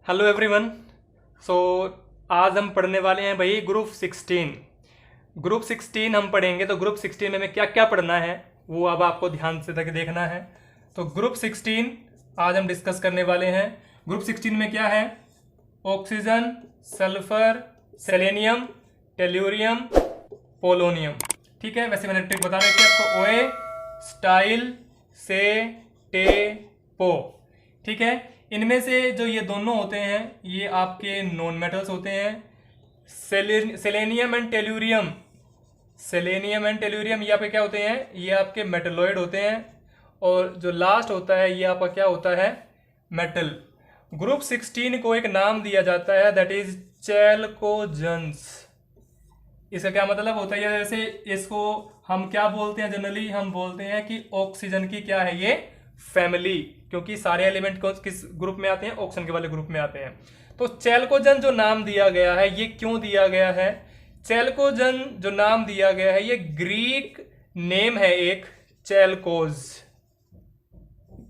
Hello everyone. सो आज हम पढ़ने वाले हैं भाई ग्रुप 16 हम पढ़ेंगे। तो ग्रुप 16 में हमें क्या क्या पढ़ना है वो अब आपको ध्यान से तक देखना है। तो ग्रुप 16 आज हम डिस्कस करने वाले हैं। ग्रुप 16 में क्या है? Oxygen, sulphur, selenium, tellurium, polonium. ठीक है, वैसे मैंने ट्रिक बता रखी है आपको, ओए, स्टाइल, से, टे, पो। ठीक है, इनमें से जो ये दोनों होते हैं ये आपके नॉन मेटल्स होते हैं। Selenium and tellurium, selenium and tellurium ये आपके क्या होते हैं? ये आपके मेटलॉइड होते हैं। और जो लास्ट होता है ये आपका क्या होता है? मेटल। ग्रुप 16 को एक नाम दिया जाता है, दैट इज चैल्कोजेंस। इसका क्या मतलब होता है? जैसे इसको हम क्या बोलते हैं? जनरली हम बोलते हैं कि ऑक्सीजन की क्या है ये? फैमिली, क्योंकि सारे एलिमेंट किस ग्रुप में आते हैं? ऑक्सीजन के वाले ग्रुप में आते हैं। तो चैल्कोजेन जो नाम दिया गया है ये क्यों दिया गया है? चैल्कोजेन जो नाम दिया गया है ये ग्रीक नेम है एक, चैल्कोज,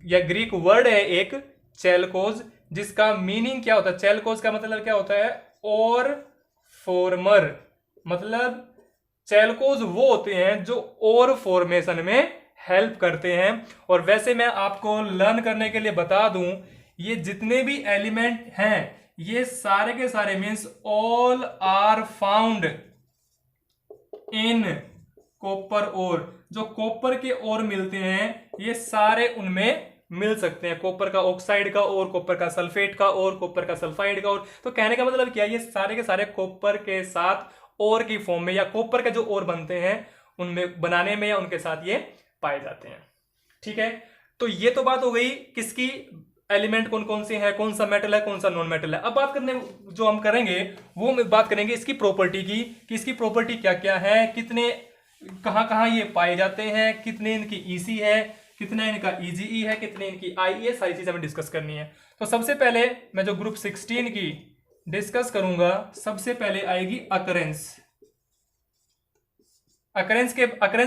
या ग्रीक वर्ड है एक चैल्कोज, जिसका मीनिंग क्या होता है? चैल्कोज का मतलब क्या होता है? और फॉर्मर। मतलब चैल्कोज वो होते हैं जो और फॉर्मेशन में हेल्प करते हैं। और वैसे मैं आपको लर्न करने के लिए बता दूं, ये जितने भी एलिमेंट हैं ये सारे के सारे means all are found in copper ore. जो कॉपर के ओर मिलते हैं ये सारे उनमें मिल सकते हैं। कॉपर का ऑक्साइड का और, कॉपर का सल्फेट का और, कॉपर का सल्फाइड का और। तो कहने का मतलब क्या है? ये सारे के सारे कॉपर के साथ और की फॉर्म में, या कॉपर के जो और बनते हैं उनमें बनाने में, या उनके साथ ये पाए जाते हैं। ठीक है, तो ये तो बात हो गई किसकी? एलिमेंट कौन कौन से हैं, कौन सा मेटल है, कौन सा नॉन मेटल है। अब बात करने जो हम करेंगे वो बात करेंगे इसकी प्रॉपर्टी की, कि इसकी प्रॉपर्टी क्या क्या है, कितने कहां कहां ये पाए जाते हैं, कितने इनकी ईसी है, कितना इनका ईजीई है, कितने इनकी आईई है, सारी चीजें हमें डिस्कस करनी है। तो सबसे पहले मैं जो ग्रुप 16 की डिस्कस करूंगा, सबसे पहले आएगी अकरेंस। अकरेंस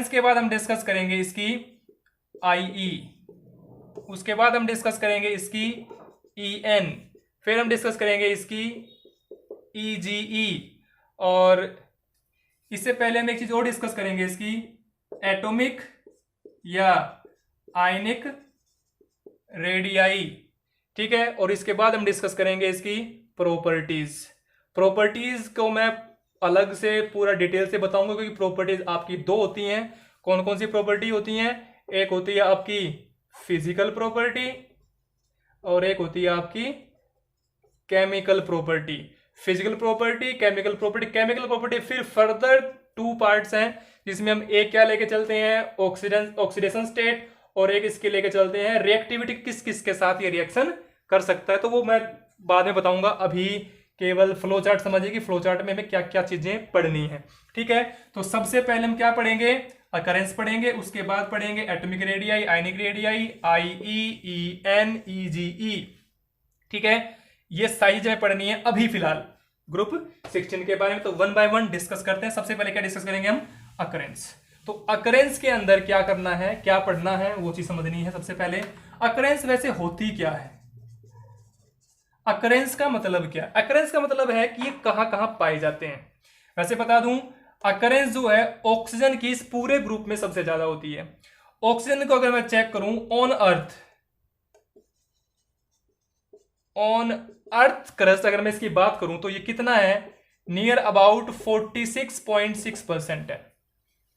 के बाद हम डिस्कस करेंगे इसकी आईई, उसके बाद हम डिस्कस करेंगे इसकी ईएन, फिर हम डिस्कस करेंगे इसकी ईजीई, और इससे पहले हम एक चीज और डिस्कस करेंगे, इसकी एटॉमिक या आयनिक रेडियाई। ठीक है, और इसके बाद हम डिस्कस करेंगे इसकी प्रॉपर्टीज। प्रॉपर्टीज को मैं अलग से पूरा डिटेल से बताऊंगा, क्योंकि प्रॉपर्टीज आपकी दो होती हैं। कौन कौन सी प्रॉपर्टी होती हैं? एक होती है आपकी फिजिकल प्रॉपर्टी और एक होती है आपकी chemical property. Physical property, chemical property. Chemical property फिर फर्दर टू पार्ट्स हैं, जिसमें हम एक क्या लेके चलते हैं? ऑक्सीडेशन स्टेट, और एक इसके लेके चलते हैं रिएक्टिविटी, किस किस के साथ ये रिएक्शन कर सकता है। तो वो मैं बाद में बताऊंगा, अभी केवल फ्लो चार्ट समझिए कि फ्लो चार्ट में हमें क्या क्या चीजें पढ़नी है। ठीक है, तो सबसे पहले हम क्या पढ़ेंगे? अकरेंस पढ़ेंगे, उसके बाद पढ़ेंगे atomic radii, ionic radii, IE, EN, EGE. ठीक है, ये सारी चीजें पढ़नी है अभी फिलहाल ग्रुप 16 के बारे में। तो वन बाय वन डिस्कस करते हैं। सबसे पहले क्या डिस्कस करेंगे हम? अकरेंस। तो अकरेंस के अंदर क्या करना है, क्या पढ़ना है, वो चीज समझनी है। सबसे पहले अकरेंस वैसे होती क्या है? अकरेंस का मतलब क्या? अकरेंस का मतलब है कि ये कहां कहां पाए जाते हैं। वैसे बता दूं, अकरेंस जो है ऑक्सीजन की इस पूरे ग्रुप में सबसे ज्यादा होती है। ऑक्सीजन को अगर मैं चेक करूं ऑन अर्थ क्रस्ट, अगर मैं इसकी बात करूं तो ये कितना है? नियर अबाउट 46.6% है।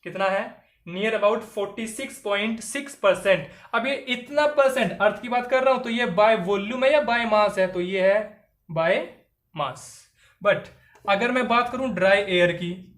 कितना है? Near about 46.6%। अब ये इतना परसेंट अर्थ की बात कर रहा हूं तो ये बाय वॉल्यूम है या बाय मास है? तो ये है बाय मास। बट अगर मैं बात करूं ड्राई एयर की,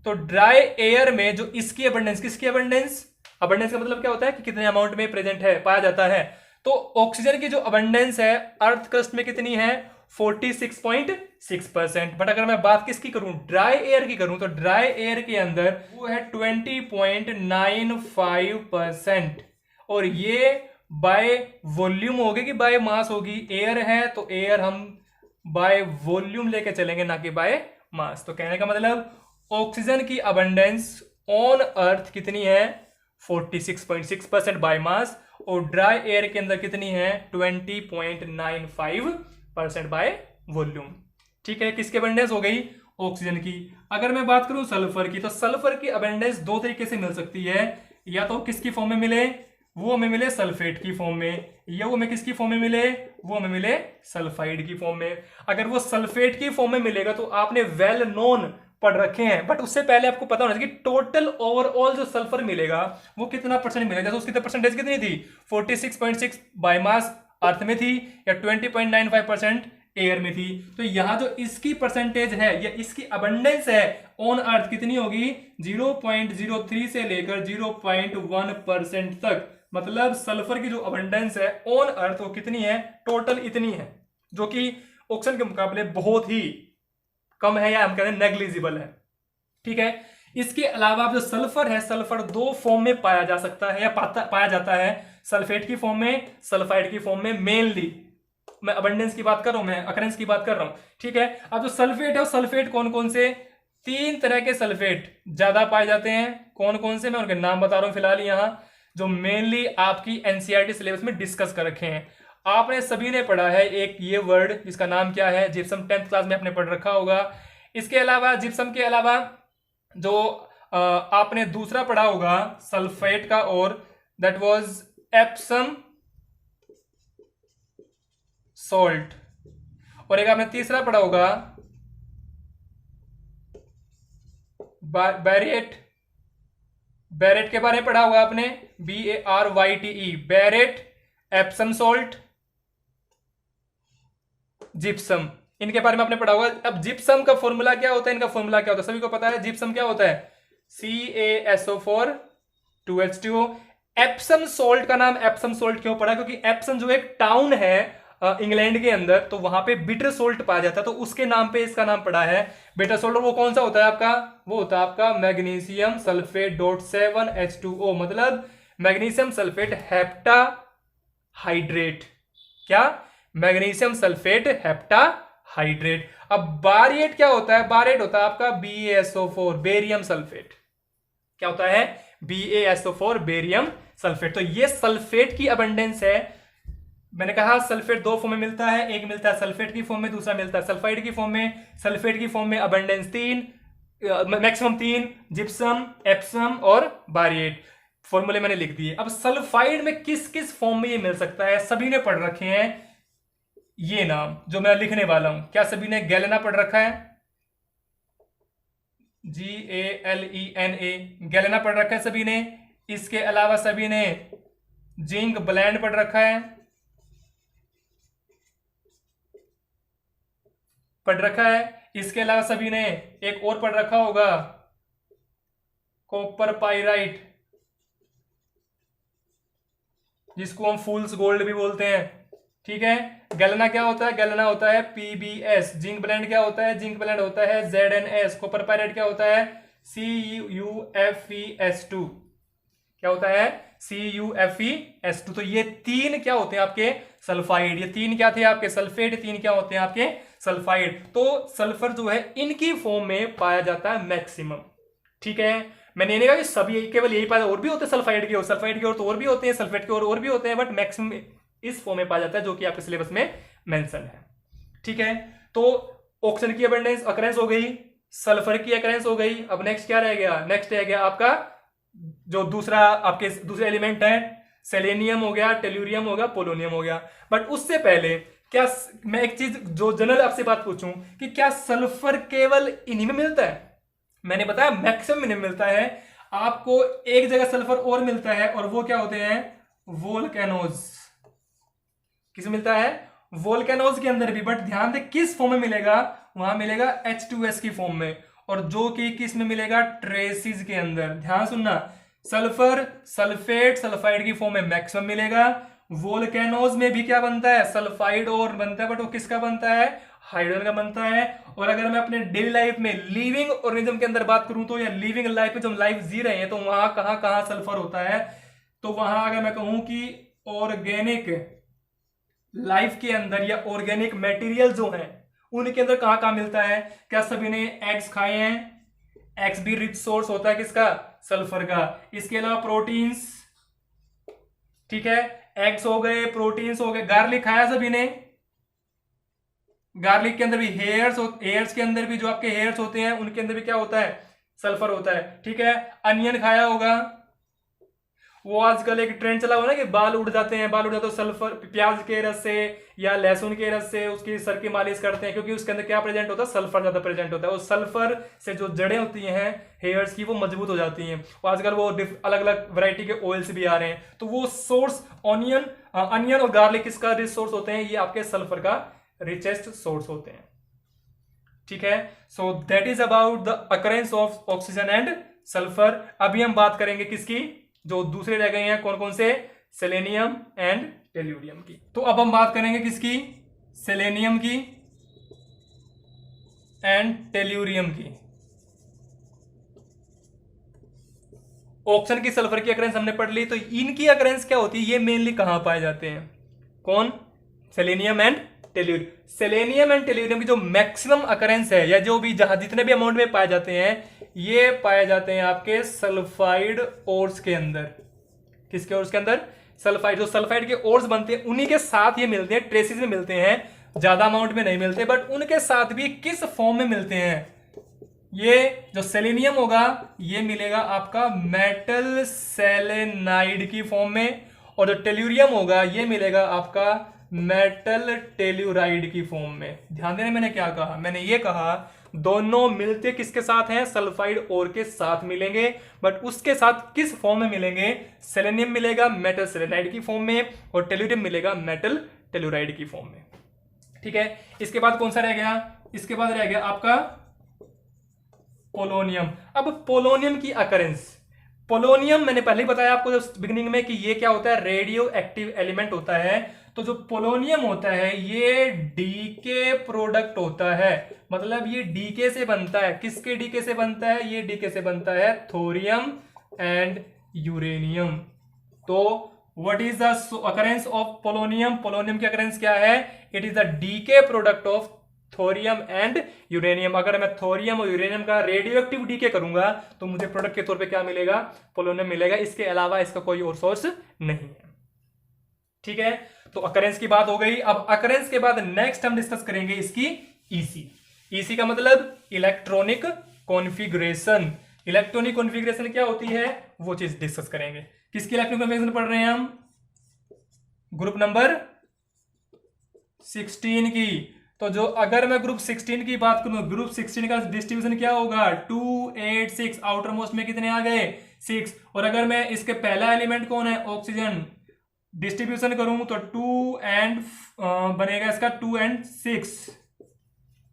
तो ड्राई एयर में जो इसकी अबंडेंस, किसकी अबंडेंस? अबंडेंस का मतलब क्या होता है कि कितने अमाउंट में प्रेजेंट है, पाया जाता है। तो ऑक्सीजन की जो अबंडेंस है अर्थ क्रस्ट में कितनी है? 46.6%। बट अगर मैं बात किसकी करूं? ड्राई एयर की करूं, तो ड्राई एयर के अंदर वो है 20.95%। और ये बाय वॉल्यूम होगी कि बाय मास होगी? एयर है तो एयर हम बाय वॉल्यूम लेके चलेंगे, ना कि बाय मास। तो कहने का मतलब ऑक्सीजन की अबंडेंस ऑन अर्थ कितनी है? 46.6% बाय मास, और ड्राई एयर के अंदर कितनी है? 20.95 परसेंट बाय वॉल्यूम। ठीक है, किसकी अबंडेंस हो गई? ऑक्सीजन की। अगर मैं बात करूं सल्फर की, तो सल्फर की अबंडेंस दो तरीके से मिल सकती है, या तो किसकी फॉर्म में मिले, वो हमें मिले सल्फेट की फॉर्म में, या वो हमें किसकी फॉर्म में मिले, वो हमें मिले सल्फाइड की फॉर्म में। अगर वो सल्फेट की फॉर्म में मिलेगा तो आपने वेल नोन पढ़ रखे हैं, बट उससे पहले आपको पता होना चाहिए कि टोटल ओवरऑल जो सल्फर मिलेगा वो कितना परसेंट मिलेगा। जैसे उसकी परसेंटेज कितनी थी, 46.6 बायोमास अर्थ में थी, या 20.95% एयर में थी। तो यहां जो इसकी परसेंटेज है या इसकी अबंडेंस है ऑन अर्थ कितनी होगी, 0.03 से लेकर 0.1% तक। मतलब सल्फर की जो अबंडेंस है ऑन अर्थ वो कितनी है, टोटल इतनी है, जो कि ऑक्सीजन के मुकाबले बहुत ही कम है, या हम कहते हैं नेग्लिजिबल है। ठीक है, इसके अलावा जो सल्फर है, सल्फर दो फॉर्म में पाया जा सकता है या पाया जाता है, सल्फेट की फॉर्म में, सल्फाइड की फॉर्म में। मेनली मैं अबंडेंस की बात कर रहा हूं, मैं अकरेंस की बात कर रहा हूं। ठीक है, अब जो सल्फेट है, सल्फेट कौन कौन से, तीन तरह के सल्फेट ज्यादा पाए जाते हैं। कौन कौन से, मैं उनके नाम बता रहा हूं फिलहाल यहां, जो मेनली आपकी एनसीईआरटी सिलेबस में डिस्कस कर रखे हैं। आपने सभी ने पढ़ा है एक ये वर्ड जिसका नाम क्या है, जिप्सम, 10th क्लास में आपने पढ़ रखा होगा। इसके अलावा जिप्सम के अलावा जो आपने दूसरा पढ़ा होगा सल्फेट का, और दैट वाज एप्सम सॉल्ट, और एक आपने तीसरा पढ़ा होगा बैरेट। बैरेट के बारे में पढ़ा होगा आपने, BARYTE, baryte, Epsom salt, gypsum, इनके बारे में आपने पढ़ा होगा। अब जिप्सम का फॉर्मूला क्या होता है, इनका फॉर्मूला क्या होता है, सभी को पता है। जिप्सम क्या होता है, CaSO4 2H2O। एप्सम सोल्ट का नाम एप्सम सोल्ट क्यों पड़ा, क्योंकि एप्सम जो एक टाउन है इंग्लैंड के अंदर, तो वहां पे बिटर सोल्ट पाया जाता है, तो उसके नाम पे इसका नाम पड़ा है बिटर सोल्ट। वो कौन सा होता है आपका, वो होता है आपका मैग्नीशियम सल्फेट .7H2O, मतलब मैग्नीशियम सल्फेट हेप्टा हाइड्रेट। क्या, मैग्नीशियम सल्फेट हेप्टा हाइड्रेट। अब बारिएट क्या होता है, बारिएट होता है आपका BaSO4 बेरियम सल्फेट। क्या होता है, BaSO4 बेरियम सल्फेट। तो ये सल्फेट की अबंडेंस है। मैंने कहा सल्फेट दो फॉर्म में मिलता है, एक मिलता है सल्फेट की फॉर्म में, दूसरा मिलता है सल्फाइड की फॉर्म में। सल्फेट की फॉर्म में अबंडेंस 3, मैक्सिमम 3, जिप्सम, एप्सम और बारिएट। फॉर्मूले मैंने लिख दिए। अब सल्फाइड में किस किस फॉर्म में ये मिल सकता है, सभी ने पढ़ रखे हैं ये नाम जो मैं लिखने वाला हूं। क्या सभी ने गैलेना पढ़ रखा है, GALENA, गैलेना पढ़ रखा है सभी ने। इसके अलावा सभी ने जिंक ब्लेंड पढ़ रखा है, पढ़ रखा है। इसके अलावा सभी ने एक और पढ़ रखा होगा कॉपर पाइराइट, जिसको हम फूल्स गोल्ड भी बोलते हैं। ठीक है, गैलेना क्या होता है, गैलेना होता है PbS। जिंक ब्लेंड क्या होता है, जिंक ब्लेंड होता है ZnS। कॉपर पाइराइट क्या होता है, CuFeS2। क्या होता है, CuFeS2। तो ये तीन क्या होते हैं आपके सल्फाइड, ये तीन क्या थे आपके सल्फेट, तीन क्या होते हैं आपके सल्फाइड। तो सल्फर जो है इनकी फॉर्म में पाया जाता है मैक्सिमम। ठीक है, मैंने नहीं कहा कि सभी केवल यही पाया, और भी होते हैं सल्फाइड की, और सल्फाइड की और तो और भी होते हैं, सल्फेट के और भी होते हैं, बट मैक्सिमम इस फॉर्म में पाया जाता है जो कि आपके सिलेबस में मेंशन है। ठीक है, तो ऑक्सीजन की अबंडेंस अकरेंस हो गई, सल्फर की अकरेंस हो गई। अब नेक्स्ट क्या रह गया, नेक्स्ट रह गया आपका जो दूसरा आपके दूसरे एलिमेंट है, सेलेनियम हो गया, टेल्यूरियम हो गया, पोलोनियम हो गया। बट उससे पहले क्या मैं एक चीज जो जनरल आपसे बात पूछूं कि क्या सल्फर केवल इन्हीं में मिलता है, मैंने बताया मैक्सिमम इन्हीं में मिलता है। आपको एक जगह सल्फर और मिलता है, और वो क्या होते हैं, वोल्केनोज। किस मिलता है, वोल्केनोज के अंदर भी, बट ध्यान दे किस फॉर्म में मिलेगा, वहां मिलेगा H2S की फॉर्म में, और जो कि किस में मिलेगा, ट्रेसिस के अंदर। ध्यान सुनना, सल्फर सल्फेट सल्फाइड की फॉर्म में मैक्सिमम मिलेगा। वोल्केनोज में भी क्या बनता है, सल्फाइड और बनता है, बट वो किसका बनता है, हाइड्रोजन का बनता है। और अगर मैं अपने डेली लाइफ में लिविंग ऑर्गेनिज्म के अंदर बात करूं तो, या लिविंग लाइफ में जो हम लाइफ जी रहे हैं, तो वहां कहां कहां सल्फर होता है, तो वहां अगर मैं कहूं कि ऑर्गेनिक लाइफ के अंदर या ऑर्गेनिक मटेरियल जो है उनके अंदर कहां कहां मिलता है। क्या सभी ने एग्स खाए हैं, एग्स भी रिच सोर्स होता है किसका, सल्फर का। इसके अलावा प्रोटीन्स, ठीक है, एग्स हो गए, प्रोटीन्स हो गए। गार्लिक खाया सभी ने, गार्लिक के अंदर भी हेयर्स के अंदर भी जो आपके हेयर्स होते हैं उनके अंदर भी क्या होता है, सल्फर होता है। ठीक है, अनियन खाया होगा, वो आजकल एक ट्रेंड चला हुआ ना कि बाल उड़ जाते हैं, बाल उड़ जाते हैं तो सल्फर, प्याज के रस से या लहसुन के रस से उसकी सर की मालिश करते हैं, क्योंकि उसके अंदर क्या प्रेजेंट होता है, सल्फर ज्यादा प्रेजेंट होता है। और सल्फर से जो जड़ें होती हैं हेयर्स की वो मजबूत हो जाती हैं। और आजकल वो अलग अलग वैरायटी के ऑयल्स भी आ रहे हैं, तो वो सोर्स अनियन और गार्लिक किसका रिच सोर्स होते हैं, ये आपके सल्फर का रिचेस्ट सोर्स होते हैं। ठीक है, so that is about the occurrence of oxygen and sulphur. अभी हम बात करेंगे किसकी, जो दूसरे रह गए हैं कौन कौन से, सेलेनियम एंड टेल्यूरियम की। तो अब हम बात करेंगे किसकी, सेलेनियम की एंड टेल्यूरियम की। ऑक्सीजन की सल्फर की अकरेंस हमने पढ़ ली, तो इनकी अकरेंस क्या होती है, ये मेनली कहां पाए जाते हैं, कौन, selenium and tellurium. Selenium and tellurium की जो मैक्सिमम अकरेंस है, या जो भी जहां जितने भी अमाउंट में पाए जाते हैं, ये पाए जाते हैं आपके सल्फाइड ओर्स के अंदर। किसके ओर्स के अंदर, सल्फाइड। जो सल्फाइड के ओर्स बनते हैं उन्हीं के साथ ये मिलते हैं, ट्रेसिस में मिलते हैं, ज्यादा अमाउंट में नहीं मिलते, बट उनके साथ भी किस फॉर्म में मिलते हैं, ये जो सेलेनियम होगा ये मिलेगा आपका मेटल सेलेनाइड की फॉर्म में, और जो टेल्यूरियम होगा ये मिलेगा आपका मेटल टेल्यूराइड की फॉर्म में। ध्यान देना, मैंने क्या कहा, मैंने ये कहा दोनों मिलते किसके साथ हैं, सल्फाइड ओर के साथ मिलेंगे, बट उसके साथ किस फॉर्म में मिलेंगे, सेलेनियम मिलेगा मेटल सेलेनाइड की फॉर्म में, और टेल्यूरियम मिलेगा मेटल टेल्यूराइड की फॉर्म में। ठीक है, इसके बाद कौन सा रह गया, इसके बाद रह गया आपका पोलोनियम। अब पोलोनियम की अकरेंस, पोलोनियम मैंने पहले ही बताया आपको बिगिनिंग में कि ये क्या होता है, रेडियो एक्टिव एलिमेंट होता है। तो जो पोलोनियम होता है ये डीके प्रोडक्ट होता है, मतलब ये डीके से बनता है। किसके डीके से बनता है, ये डीके से बनता है थोरियम एंड यूरेनियम। तो what is the occurrence of polonium, polonium की अकरेंस क्या है, it is the decay product of thorium and uranium. अगर मैं थोरियम और यूरेनियम का रेडियो एक्टिव डीके करूंगा तो मुझे प्रोडक्ट के तौर पे क्या मिलेगा, पोलोनियम मिलेगा, इसके अलावा इसका कोई और सोर्स नहीं है। ठीक है, तो अकरेंस की बात हो गई। अब अकरेंस के बाद नेक्स्ट हम डिस्कस करेंगे इसकी ईसी। ईसी का मतलब इलेक्ट्रॉनिक कॉन्फ़िगरेशन। इलेक्ट्रॉनिक कॉन्फ़िगरेशन क्या होती है वो चीज डिस्कस करेंगे। किसकी इलेक्ट्रॉनिक कॉन्फ़िगरेशन पढ़ रहे हैं हम, ग्रुप नंबर 16 की। तो जो अगर मैं ग्रुप 16 की बात करूं, ग्रुप 16 का डिस्ट्रीब्यूशन क्या होगा, 2 8 6, आउटर मोस्ट में कितने आ गए 6। और अगर मैं इसके पहला एलिमेंट कौन है, ऑक्सीजन, डिस्ट्रीब्यूशन करूं तो 2 एंड बनेगा इसका 2 एंड 6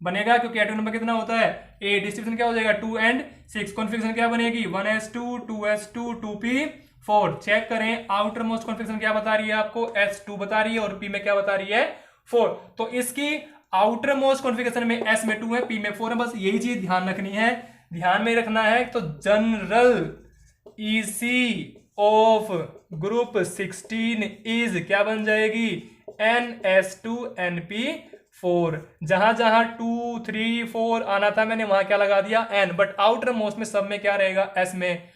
बनेगा, क्योंकि एटॉमिक नंबर कितना होता है 8। डिस्ट्रीब्यूशन क्या हो जाएगा 2 एंड 6। कॉन्फ़िगरेशन क्या बनेगी 1s2 2s2 2p4। चेक करें आउटर मोस्ट कॉन्फ़िगरेशन क्या बता रही है आपको, s2 बता रही है, और p में क्या बता रही है 4। तो इसकी आउटर मोस्ट कॉन्फ़िगरेशन में s में 2 है, p में 4 है। बस यही चीज ध्यान रखनी है, ध्यान में रखना है। तो general EC of group 16 is क्या बन जाएगी, NS2NP4। जहां जहां 2 3 4 आना था मैंने वहां क्या लगा दिया n, बट आउटर मोस्ट में सब में क्या रहेगा, s में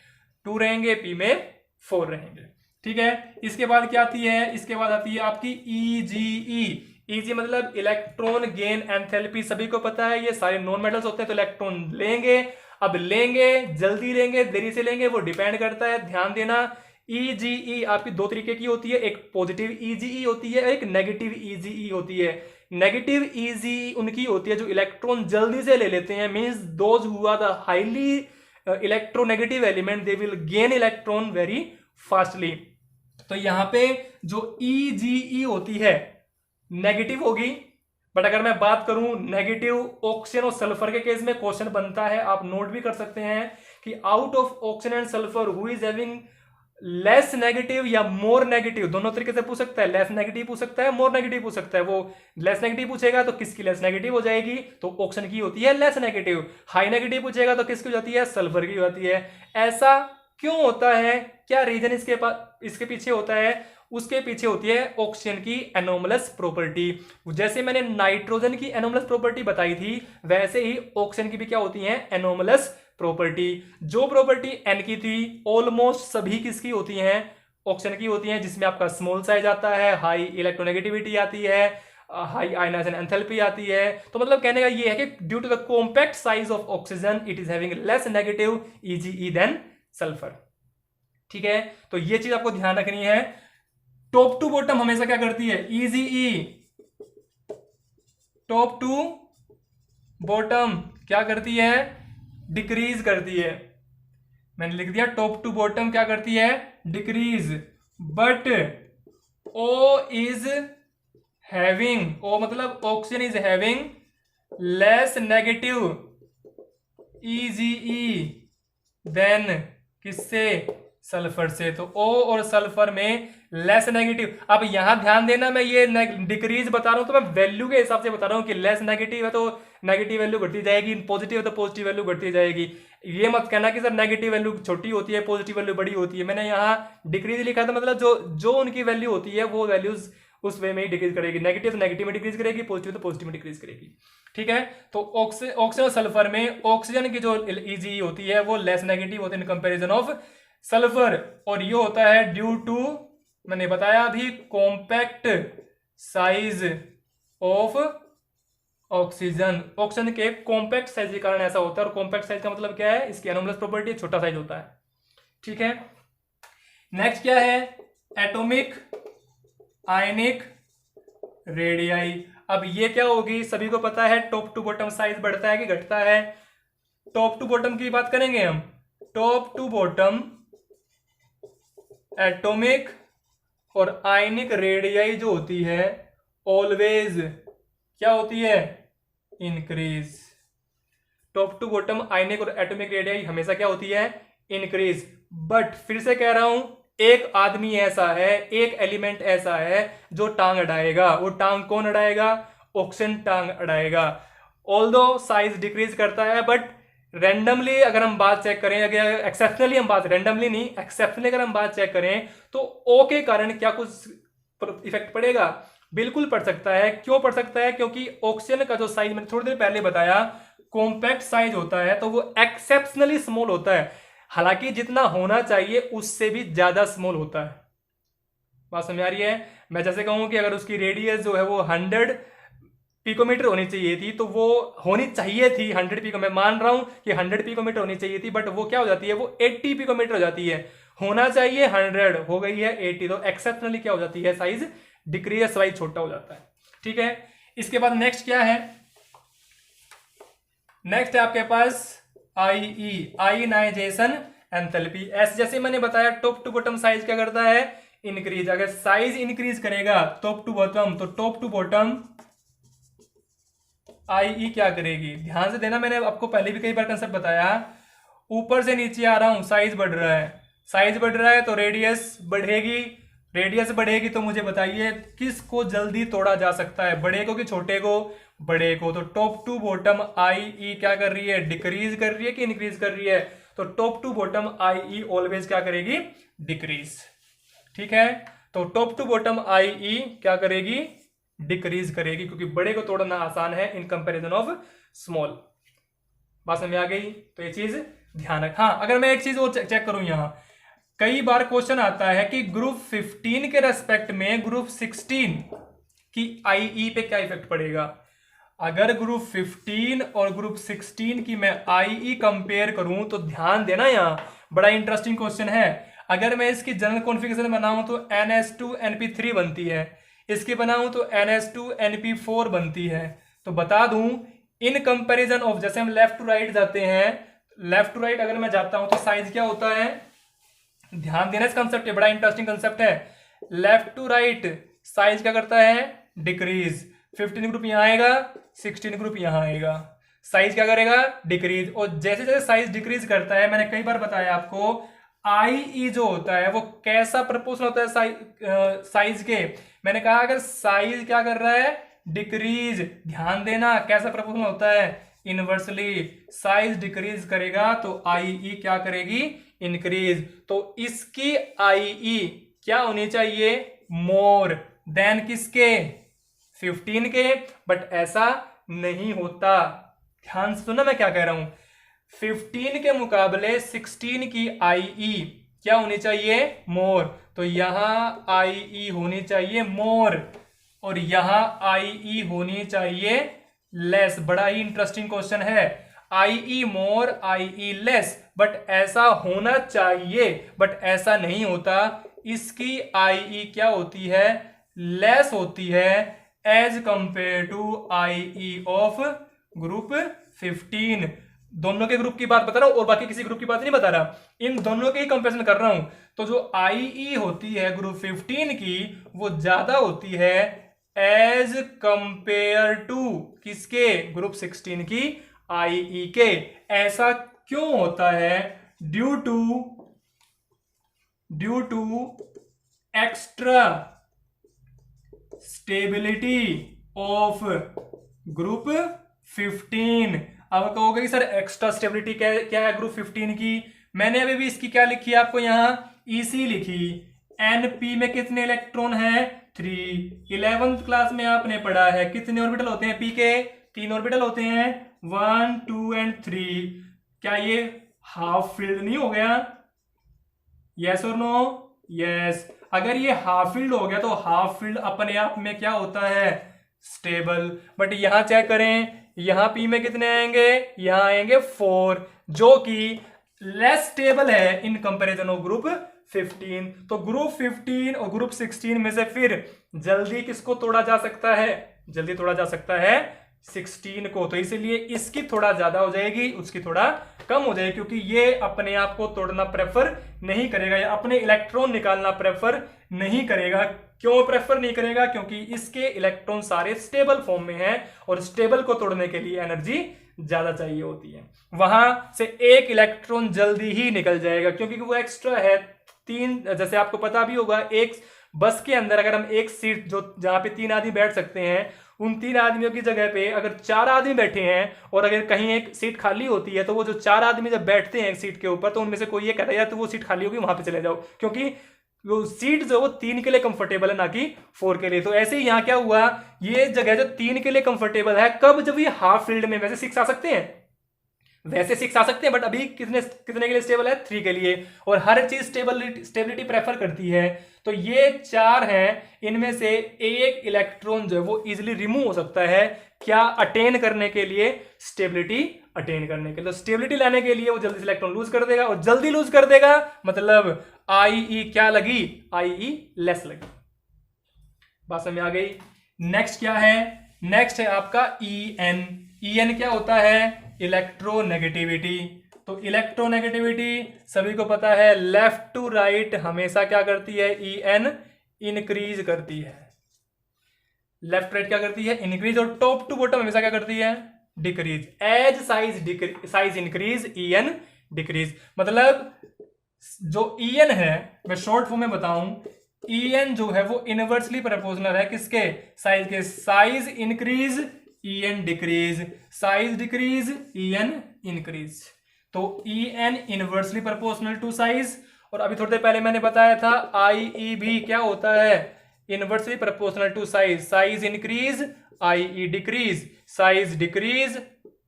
2 रहेंगे, p में 4 रहेंगे। ठीक है, इसके बाद क्या आती है, इसके बाद आती है आपकी EGE। EG मतलब इलेक्ट्रॉन गेन एंथैल्पी। सभी को पता है ये सारे नॉन मेटल्स होते हैं, तो इलेक्ट्रॉन लेंगे, अब लेंगे जल्दी लेंगे देरी से लेंगे वो डिपेंड करता है। ध्यान देना, EGE आपकी दो तरीके की होती है, एक पॉजिटिव EGE होती है, एक नेगेटिव EGE होती है। नेगेटिव EGE उनकी होती है जो इलेक्ट्रॉन जल्दी से ले लेते हैं, means those who are the highly electronegative element they will gain electron very fastly. तो यहां पे जो EGE होती है नेगेटिव होगी। बट अगर मैं बात करूं नेगेटिव ऑक्सीजन और सल्फर के केस में क्वेश्चन बनता है, आप नोट भी कर सकते हैं कि out of oxygen and sulphur who is having less negative या मोर नेगेटिव, दोनों तरीके से पूछ सकता है। लेस नेगेटिव पूछ सकता है, मोर नेगेटिव पूछ सकता है। वो लेस नेगेटिव पूछेगा तो किसकी लेस नेगेटिव हो जाएगी, तो ऑक्सीजन की होती है लेस नेगेटिव। हाई नेगेटिव पूछेगा तो किसकी हो जाती है, सल्फर की होती है। ऐसा क्यों होता है, क्या रीजन इसके पीछे होता है, उसके पीछे होती है ऑक्सीजन की एनोमलस प्रॉपर्टी। जैसे मैंने नाइट्रोजन की एनोमलस प्रॉपर्टी बताई थी, वैसे ही ऑक्सीजन की भी क्या होती है, एनोमलस प्रॉपर्टी। जो प्रॉपर्टी एन की थी ऑलमोस्ट सभी किसकी होती हैं, ऑक्सीजन की होती हैं, जिसमें आपका स्मॉल साइज आता है, हाई इलेक्ट्रोनेगेटिविटी आती है, हाई आयनाइजेशन एंथैल्पी आती है। तो मतलब कहने का ये है कि due to the compact size of oxygen it is having less negative EgE than sulphur. ठीक है, तो ये चीज आपको ध्यान रखनी है। टॉप टू बॉटम हमेशा क्या करती है, EgE टॉप टू बॉटम क्या करती है, डिक्रीज करती है। मैंने लिख दिया टॉप टू बॉटम क्या करती है, decrease. But O is having, O मतलब oxygen is having less negative EgE than किससे, सल्फर से। तो O और सल्फर में लेस नेगेटिव। अब यहां ध्यान देना, मैं ये डिक्रीज बता रहा हूं तो मैं वैल्यू के हिसाब से बता रहा हूं कि लेस नेगेटिव है तो नेगेटिव वैल्यू घटती जाएगी, पॉजिटिव है तो पॉजिटिव वैल्यू घटती जाएगी। ये मत कहना कि सर नेगेटिव वैल्यू छोटी होती है पॉजिटिव वैल्यू बड़ी होती है। मैंने यहाँ डिक्रीज लिखा था, मतलब जो उनकी वैल्यू होती है वो वैल्यूज उस वे में ही डिक्रीज करेगी। नेगेटिव तो नेगेटिव में डिक्रीज करेगी, पॉजिटिव तो पॉजिटिव में डिक्रीज करेगी। ठीक है, तो ऑक्सीजन और सल्फर में ऑक्सीजन की जो EgE होती है वो लेस नेगेटिव होती है इन कंपेरिजन ऑफ सल्फर। और ये होता है ड्यू टू, मैंने बताया अभी, compact size of oxygen. Oxygen के कॉम्पैक्ट साइज के कारण ऐसा होता है। और कॉम्पैक्ट साइज का मतलब क्या है, इसकी एनोमलस प्रॉपर्टी छोटा साइज होता है। ठीक है, नेक्स्ट क्या है, एटॉमिक आयनिक रेडियाई। अब ये क्या होगी, सभी को पता है टॉप टू बॉटम साइज बढ़ता है कि घटता है। टॉप टू बॉटम की बात करेंगे हम। टॉप टू बॉटम एटॉमिक और आयनिक रेडियाई जो होती है ऑलवेज क्या होती है, इंक्रीज। टॉप टू बॉटम आयनिक और एटॉमिक रेडियाई हमेशा क्या होती है, इंक्रीज। बट फिर से कह रहा हूं, एक आदमी ऐसा है, एक एलिमेंट ऐसा है जो टांग अड़ाएगा। वो टांग कौन अड़ाएगा, ऑक्सीजन टांग अड़ाएगा। ऑल्दो साइज डिक्रीज करता है बट रैंडमली अगर हम बात चेक करें, अगर एक्सेप्शनली हम बात, रैंडमली नहीं एक्सेप्शनली अगर हम बात चेक करें तो ओ के कारण क्या कुछ इफेक्ट पड़ेगा, बिल्कुल पड़ सकता है। क्यों पड़ सकता है, क्योंकि ऑक्सीजन का जो साइज मैंने थोड़ी देर पहले बताया कॉम्पैक्ट साइज होता है तो वो एक्सेप्शनली स्मॉल होता है। हालांकि जितना होना चाहिए उससे भी ज्यादा स्मॉल होता है। बात समझ आ रही है। मैं जैसे कहूं कि अगर उसकी रेडियस जो है वो 100 पिकोमीटर होनी चाहिए थी तो वो होनी चाहिए थी 100 पिको, मैं मान रहा हूं कि 100 पिकोमीटर होनी चाहिए थी, बट वो क्या हो जाती है, वो 80 पिकोमीटर हो जाती है। होना चाहिए 100, हो गई है 80। तो एक्सेप्शनली क्या हो जाती है, साइज डिक्रीज, साइज छोटा हो जाता है। ठीक है, इसके बाद नेक्स्ट क्या है, नेक्स्ट है आपके पास IE आयनाइजेशन एंथैल्पी। ऐसे जैसे मैंने बताया टॉप टू बॉटम साइज क्या करता है, इंक्रीज। अगर साइज इंक्रीज करेगा टॉप टू बॉटम, तो टॉप टू बॉटम IE क्या करेगी, ध्यान से देना, मैंने आपको पहले भी कई बार कंसेप्ट बताया। ऊपर से नीचे आ रहा हूं, साइज बढ़ रहा है, साइज बढ़ रहा है तो रेडियस बढ़ेगी, रेडियस बढ़ेगी तो मुझे बताइए किसको जल्दी तोड़ा जा सकता है, बड़े को कि छोटे को, बड़े को। तो टॉप टू बॉटम IE क्या कर रही है, डिक्रीज कर रही है कि इंक्रीज कर रही है, तो top to bottom IE always क्या करेगी, डिक्रीज। ठीक है, तो टॉप टू बॉटम IE क्या करेगी, डिक्रीज करेगी, क्योंकि बड़े को तोड़ना आसान है इन कंपैरिजन ऑफ स्मॉल। बात समझ आ गई, तो ये चीज ध्यान रख। हाँ, अगर मैं एक चीज और चेक करूं, यहां कई बार क्वेश्चन आता है कि ग्रुप 15 के रेस्पेक्ट में ग्रुप 16 की IE पे क्या इफेक्ट पड़ेगा। अगर ग्रुप 15 और ग्रुप 16 की मैं IE कंपेयर करूं तो ध्यान देना, यहां बड़ा इंटरेस्टिंग क्वेश्चन है। अगर मैं इसकी जनरल कॉन्फ़िगरेशन बनाऊं तो NH2NP3 बनती है, इसकी बनाऊं तो NH2NP4 बनती है। तो बता दूं इन कंपैरिजन ऑफ, जैसे हम लेफ्ट टू राइट जाते हैं, लेफ्ट टू राइट अगर मैं जाता हूं तो साइज क्या होता है, ध्यान देना इस कंसेप्ट पे, बड़ा इंटरेस्टिंग कंसेप्ट है। लेफ्ट टू राइट साइज क्या करता है, डिक्रीज। 15 ग्रुप यहां आएगा, 16 ग्रुप यहां आएगा, साइज क्या करेगा, डिक्रीज। और जैसे जैसे साइज डिक्रीज करता है, मैंने कई बार बताया आपको, IE जो होता है वो कैसा प्रपोर्शनल होता है साइज के। मैंने कहा अगर साइज क्या कर रहा है, डिक्रीज, ध्यान देना कैसा प्रपोर्शनल होता है, इनवर्सली। साइज डिक्रीज करेगा तो IE क्या करेगी, इंक्रीज। तो इसकी IE क्या होनी चाहिए, मोर देन किसके, 15 के, बट ऐसा नहीं होता। ध्यान से सुनना मैं क्या कह रहा हूं, 15 के मुकाबले 16 की IE क्या होनी चाहिए, मोर। तो यहां IE होनी चाहिए मोर, और यहां IE होनी चाहिए लेस। बड़ा ही इंटरेस्टिंग क्वेश्चन है। IE more IE less, but ऐसा होना चाहिए, बट ऐसा नहीं होता। इसकी IE क्या होती है? लेस होती है as compare to IE of group 15। दोनों के ग्रुप की बात बता रहा हूं और बाकी किसी ग्रुप की बात नहीं बता रहा, इन दोनों के ही कंपेरिजन कर रहा हूं। तो जो IE होती है ग्रुप 15 की, वो ज्यादा होती है एज कंपेयर टू किसके? ग्रुप 16 की IE के। ऐसा क्यों होता है? Due to extra stability of group 15। अब कहोगे कि सर एक्स्ट्रा स्टेबिलिटी क्या है ग्रुप 15 की? मैंने अभी भी इसकी क्या लिखी है आपको यहां? EC लिखी। NP में कितने इलेक्ट्रॉन है? 3। 11th क्लास में आपने पढ़ा है कितने ऑर्बिटल होते हैं P के? 3 ऑर्बिटल होते हैं, 1 2 एंड 3। क्या ये हाफ फिल्ड नहीं हो गया? यस और नो? यस। अगर ये हाफ फील्ड हो गया तो हाफ फील्ड अपने आप में क्या होता है? स्टेबल। बट यहां चेक करें, यहां P में कितने आएंगे? यहां आएंगे 4, जो कि लेस स्टेबल है इन कंपैरिजन ऑफ ग्रुप 15। तो ग्रुप 15 और ग्रुप 16 में से फिर जल्दी किसको तोड़ा जा सकता है? जल्दी तोड़ा जा सकता है 16 को। तो इसीलिए इसकी थोड़ा ज्यादा हो जाएगी, उसकी थोड़ा कम हो जाएगी, क्योंकि ये अपने आप को तोड़ना प्रेफर नहीं करेगा या अपने इलेक्ट्रॉन निकालना प्रेफर नहीं करेगा। क्यों प्रेफर नहीं करेगा? क्योंकि इसके इलेक्ट्रॉन सारे स्टेबल फॉर्म में हैं और स्टेबल को तोड़ने के लिए एनर्जी ज्यादा चाहिए होती है। वहां से एक इलेक्ट्रॉन जल्दी ही निकल जाएगा क्योंकि वो एक्स्ट्रा है। 3, जैसे आपको पता भी होगा, एक बस के अंदर अगर हम एक सीट जो जहां पे 3 आदमी बैठ सकते हैं, उन 3 आदमियों की जगह पे अगर 4 आदमी बैठे हैं और अगर कहीं एक सीट खाली होती है, तो वो जो 4 आदमी जब बैठते हैं एक सीट के ऊपर, तो उनमें से कोई ये कहता है यार तो वो सीट खाली होगी वहां पे चले जाओ, क्योंकि वो सीट जो वो 3 के लिए कंफर्टेबल है, ना कि 4 के लिए। तो ऐसे ही यहां क्या हुआ, ये जगह जो 3 के लिए कंफर्टेबल है, कब? जब ये हाफ फील्ड में। वैसे 6 आ सकते हैं, वैसे 6 आ सकते हैं, बट अभी कितने के लिए स्टेबल है? 3 के लिए। और हर चीज स्टेबिलिटी प्रेफर करती है। तो ये 4 हैं, इनमें से एक इलेक्ट्रॉन जो है वो इजिली रिमूव हो सकता है। क्या? अटेन करने के लिए, स्टेबिलिटी अटेन करने के लिए। तो स्टेबिलिटी लाने के लिए वो जल्दी से इलेक्ट्रॉन लूज कर देगा, और जल्दी लूज कर देगा मतलब IE क्या लगी? IE लेस लगी। बात समझ में आ गई? नेक्स्ट क्या है? नेक्स्ट है आपका EN। EN क्या होता है? इलेक्ट्रोनेगेटिविटी। तो इलेक्ट्रोनेगेटिविटी सभी को पता है, लेफ्ट टू राइट हमेशा क्या करती है? EN इंक्रीज करती है। लेफ्ट राइट क्या करती है? इंक्रीज। और टॉप टू बॉटम हमेशा क्या करती है? Decrease. As size increase EN decrease. मतलब जो EN है, मैं शॉर्ट फॉर्म में बताऊं, EN जो है वो इनवर्सली प्रोपोर्शनल है किसके? साइज के। Size increase EN decrease, size decrease EN increase. तो EN inversely proportional to size. और अभी थोड़ी देर पहले मैंने बताया था IE भी क्या होता है? Inversely proportional to size. Size increase IE decrease, size decrease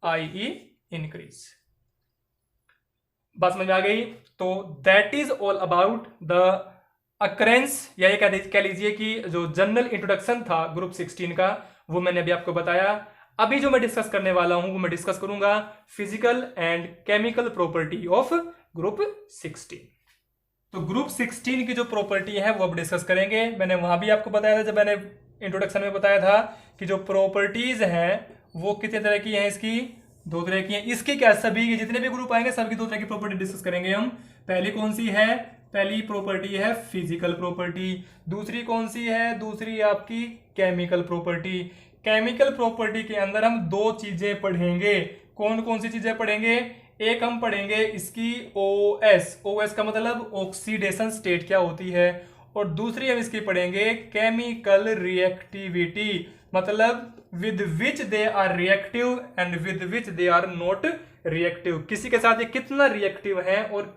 IE increase. बात समझ में आ गई? तो that is all about the occurrence, या ये कह लीजिए कि जो जनरल इंट्रोडक्शन था ग्रुप 16 का, वो मैंने अभी आपको बताया। अभी जो मैं डिस्कस करने वाला हूं वो मैं डिस्कस करूंगा physical and chemical property of group 16। तो ग्रुप 16 की जो प्रॉपर्टी है वो अब डिस्कस करेंगे। मैंने वहां भी आपको बताया था, जब मैंने इंट्रोडक्शन में बताया था कि जो प्रॉपर्टीज हैं वो कितने तरह की हैं? इसकी 2 तरह की हैं। इसकी क्या, सभी के जितने भी ग्रुप आएंगे सबकी 2 तरह की प्रॉपर्टी डिस्कस करेंगे हम। पहली कौन सी है? पहली प्रॉपर्टी है फिजिकल प्रॉपर्टी। दूसरी कौन सी है? दूसरी आपकी केमिकल प्रॉपर्टी। केमिकल प्रॉपर्टी के अंदर हम 2 चीजें पढ़ेंगे। कौन कौन सी चीजें पढ़ेंगे? एक हम पढ़ेंगे इसकी OS। OS का मतलब ऑक्सीडेशन स्टेट क्या होती है। और दूसरी हम इसकी पढ़ेंगे केमिकल रिएक्टिविटी, मतलब with which they are reactive and with which they are not reactive. किसी के साथ ये कितना रिएक्टिव है और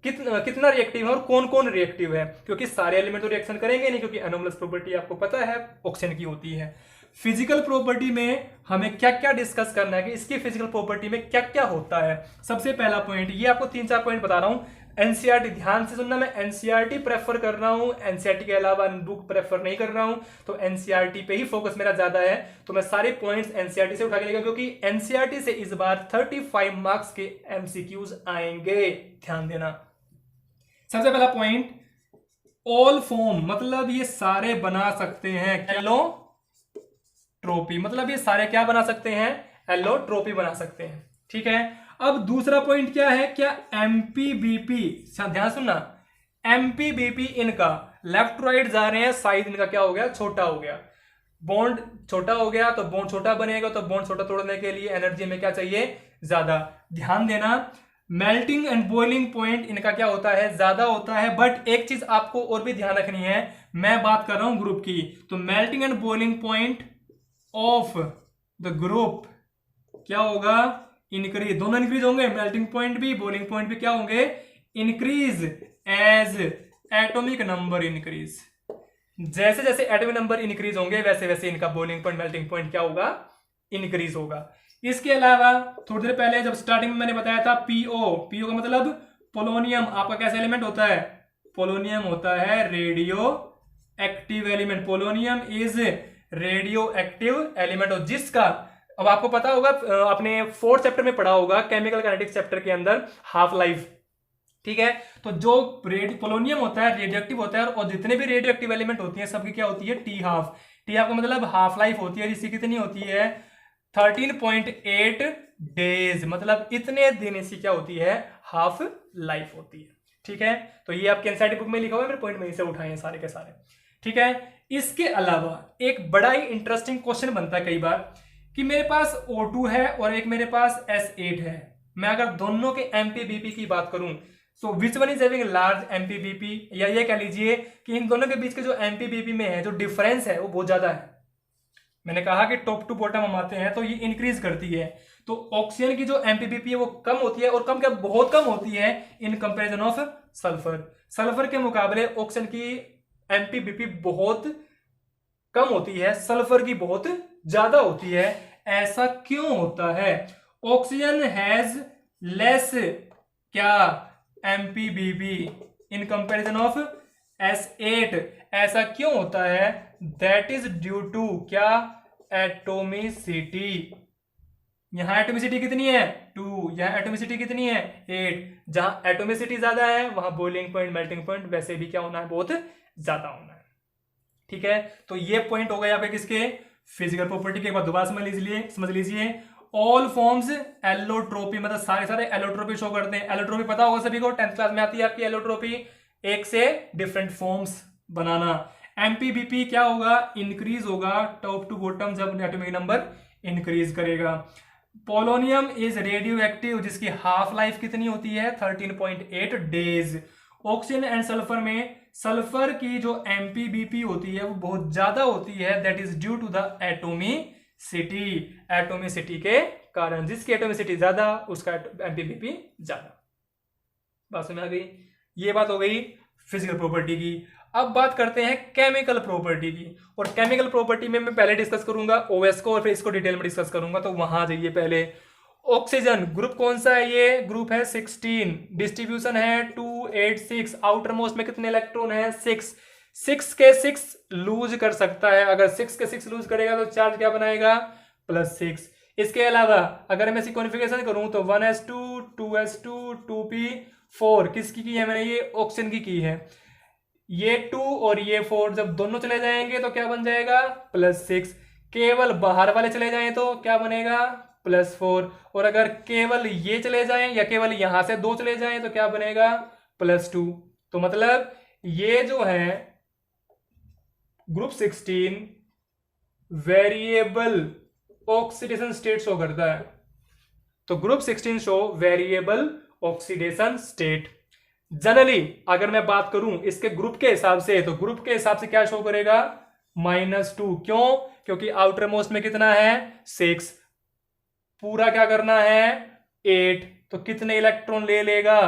कितना रिएक्टिव है और कौन कौन रिएक्टिव है, क्योंकि सारे एलिमेंट तो रिएक्शन करेंगे नहीं, क्योंकि एनोमलस प्रॉपर्टी आपको पता है ऑक्सीजन की होती है। फिजिकल प्रॉपर्टी में हमें क्या क्या डिस्कस करना है कि इसकी फिजिकल प्रॉपर्टी में क्या क्या होता है। सबसे पहला पॉइंट, ये आपको 3-4 पॉइंट बता रहा हूं, एनसीईआरटी ध्यान से सुनना, मैं एनसीईआरटी प्रेफर कर रहा हूं, एनसीईआरटी के अलावा बुक प्रेफर नहीं कर रहा हूं, तो एनसीईआरटी पे ही फोकस मेरा ज्यादा है। तो मैं सारे पॉइंट्स एनसीईआरटी से उठा के लेगा, क्योंकि एनसीईआरटी से इस बार 35 मार्क्स के एमसीक्यूज आएंगे, ध्यान देना। सबसे पहला पॉइंट, ऑल फॉर्म, मतलब ये सारे बना सकते हैं एलोट्रोपी, मतलब ये सारे क्या बना सकते हैं, एलोट्रोपी बना सकते हैं, ठीक है। अब दूसरा पॉइंट क्या है, क्या एमपीबीपी, ध्यान सुनना, एमपीबीपी इनका लेफ्ट राइट जा रहे हैं, साइज इनका क्या हो गया, छोटा हो गया, बॉन्ड छोटा हो गया, तो बॉन्ड छोटा बनेगा, तो बॉन्ड छोटा तोड़ने के लिए एनर्जी में क्या चाहिए, ज्यादा। ध्यान देना, मेल्टिंग एंड बॉइलिंग पॉइंट इनका क्या होता है, ज्यादा होता है। बट एक चीज आपको और भी ध्यान रखनी है, मैं बात कर रहा हूं ग्रुप की, तो melting and boiling point of the group क्या होगा, इंक्रीज, दोनों इंक्रीज होंगे, मेल्टिंग पॉइंट भी बॉइलिंग पॉइंट भी क्या होंगे, increase as atomic number increase. जैसे जैसे एटॉमिक नंबर इंक्रीज होंगे वैसे वैसे इनका बॉइलिंग पॉइंट मेल्टिंग पॉइंट क्या होगा, इंक्रीज होगा। इसके अलावा थोड़ी देर पहले जब स्टार्टिंग में मैंने बताया था पीओ, पीओ का मतलब पोलोनियम, आपका कैसा एलिमेंट होता है, पोलोनियम होता है radio active element, polonium is radio active element, और जिसका अब आपको पता होगा, अपने 4th चैप्टर में पढ़ा होगा, केमिकल काइनेटिक्स चैप्टर के अंदर, हाफ लाइफ, ठीक है। तो जो पोलोनियम होता है रेडियो एक्टिव होता है, और जितने भी रेडियो एक्टिव एलिमेंट होती है सबकी क्या होती है, टी हाफ, टी हाफ का मतलब हाफ लाइफ होती है, जिसकी कितनी होती है, 13.8 डेज, मतलब इतने दिन इसकी क्या होती है, हाफ लाइफ होती है, ठीक है। तो ये आपके एनसीईआरटी बुक में लिखा हुआ है, मेरे पॉइंट में से उठाए हैं सारे के सारे, ठीक है। इसके अलावा एक बड़ा ही इंटरेस्टिंग क्वेश्चन बनता है कई बार कि मेरे पास O2 है और एक मेरे पास S8 है, मैं अगर दोनों के एमपीबीपी की बात करूं, so which one is having large MPBP, या ये कह लीजिए कि इन दोनों के बीच के जो एमपीबीपी में है जो डिफरेंस है वो बहुत ज्यादा है। मैंने कहा कि टॉप टू बॉटम हम आते हैं तो ये इंक्रीज करती है, तो ऑक्सीजन की जो एमपीबीपी है वो कम होती है, और कम क्या, बहुत कम होती है in comparison of sulphur. Sulphur के मुकाबले ऑक्सीजन की एमपीबीपी बहुत कम होती है, सल्फर की बहुत ज्यादा होती है। ऐसा क्यों होता है, ऑक्सीजन हैज लेस क्या, एमपीबीपी इन कंपैरिजन ऑफ S8, ऐसा क्यों होता है, दैट इज ड्यू टू क्या, एटोमिसिटी। यहां एटोमिसिटी कितनी है 2, यहां एटोमिसिटी कितनी है 8, जहां एटोमिसिटी ज्यादा है वहां बॉइलिंग पॉइंट मेल्टिंग पॉइंट वैसे भी क्या होना है, बहुत ज्यादा होना है, ठीक है। तो ये पॉइंट हो गए आपके किसके, फिजिकल प्रॉपर्टी के। बाद दोबारा समझ लीजिए ऑल फॉर्म्स एलोट्रोपी, मतलब सारे सारे एलोट्रोपी शो करते हैं। एलोट्रोपी पता होगा सभी को, 10th क्लास में आती है आपकी एलोट्रोपी, एक से डिफरेंट फॉर्म्स बनाना। एमपीबीपी क्या होगा, इंक्रीज होगा टॉप टू बॉटम जब एटॉमिक नंबर इंक्रीज करेगा। पोलोनियम इज रेडियो एक्टिव, जिसकी हाफ लाइफ कितनी होती है 13.8 डेज। ऑक्सीजन एंड सल्फर में सल्फर की जो एमपीबीपी होती है वो बहुत ज्यादा होती है, that is due to the atomicity, atomicity के कारण, जिसकी एटोमिसिटी ज्यादा उसका एमपीबीपी ज्यादा। बात समझ आ गई, ये बात हो गई फिजिकल प्रॉपर्टी की। अब बात करते हैं केमिकल प्रॉपर्टी की, और केमिकल प्रॉपर्टी में मैं पहले डिस्कस करूंगा ओएस को और फिर इसको डिटेल में डिस्कस करूंगा, तो वहां जाइए पहले। ऑक्सीजन ग्रुप कौन सा है, ये ग्रुप है 16, डिस्ट्रीब्यूशन है 2 8 6, आउटर मोस्ट में कितने इलेक्ट्रॉन है 6, 6 के 6 लूज कर सकता है, अगर 6 के 6 लूज करेगा तो चार्ज क्या बनाएगा +6। इसके अलावा अगर मैं इसकी कॉन्फ़िगरेशन करूं तो 1s2 2s2 2p4 किसकी की है मैंने, ये ऑक्सीजन की है। ये 2 और ये 4 जब दोनों चले जाएंगे तो क्या बन जाएगा +6, केवल बाहर वाले चले जाएं तो क्या बनेगा +4, और अगर केवल ये चले जाएं या केवल यहां से 2 चले जाएं तो क्या बनेगा +2। तो मतलब ये जो है group 16 variable oxidation state show करता है, तो group 16 show variable oxidation state. Generally अगर मैं बात करूं इसके ग्रुप के हिसाब से, तो ग्रुप के हिसाब से क्या शो करेगा -2, क्यों, क्योंकि आउटर मोस्ट में कितना है 6, पूरा क्या करना है 8, तो कितने इलेक्ट्रॉन ले लेगा